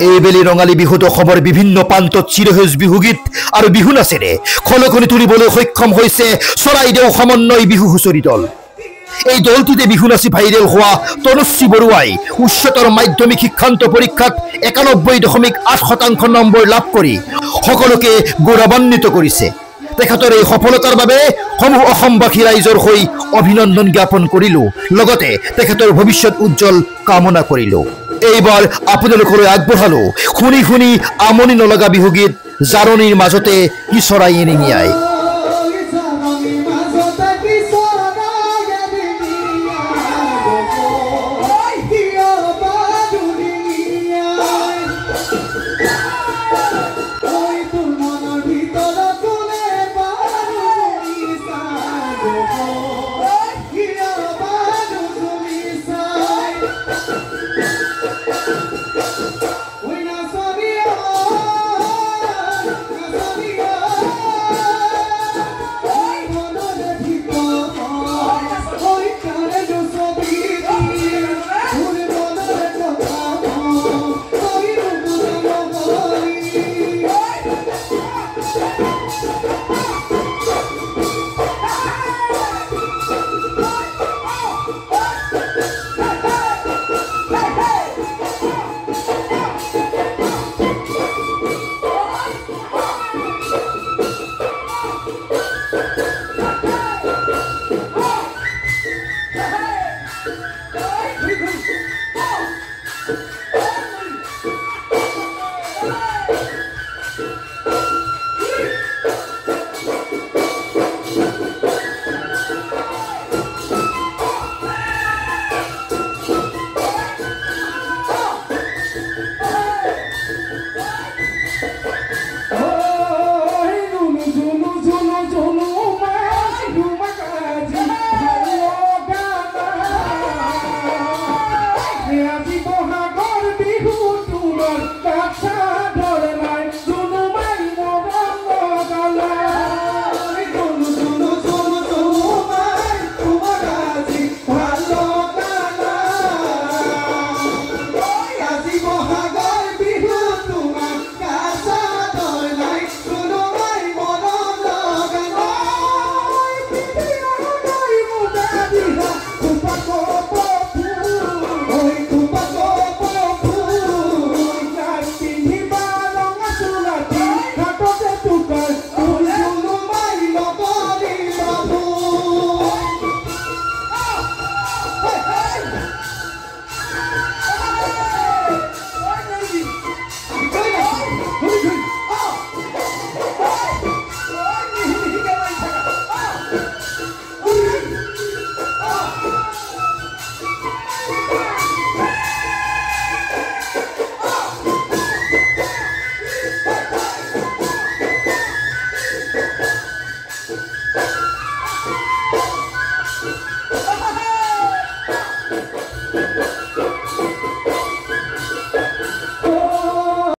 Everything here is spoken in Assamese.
এইবেলি ৰঙালী বিহুত অসমৰ বিভিন্ন প্ৰান্তত চিৰসেউজ বিহুগীত আৰু বিহু নাচেৰে খলকনি তুলিবলৈ সক্ষম হৈছে চৰাইদেউ সমন্বয় বিহু হুঁচৰি দল। এই দলটিতে বিহু নাচি ভাইৰেল হোৱা তনুশ্ৰী বৰুৱাই উচ্চতৰ মাধ্যমিক শিক্ষান্ত পৰীক্ষাত 91.8% নম্বৰ লাভ কৰি সকলোকে গৌৰৱান্বিত কৰিছে। তেখেতৰ এই সফলতাৰ বাবে সমূহ অসমবাসী ৰাইজৰ হৈ অভিনন্দন জ্ঞাপন কৰিলো, লগতে তেখেতৰ ভৱিষ্যত উজ্জ্বল কামনা কৰিলো। এইবাৰ আপোনালোকলৈ আগবঢ়ালো শুনি শুনি আমনি নলগা বিহুগীত জাৰণিৰ মাজতে কি চৰাই এনিঙিয়াই।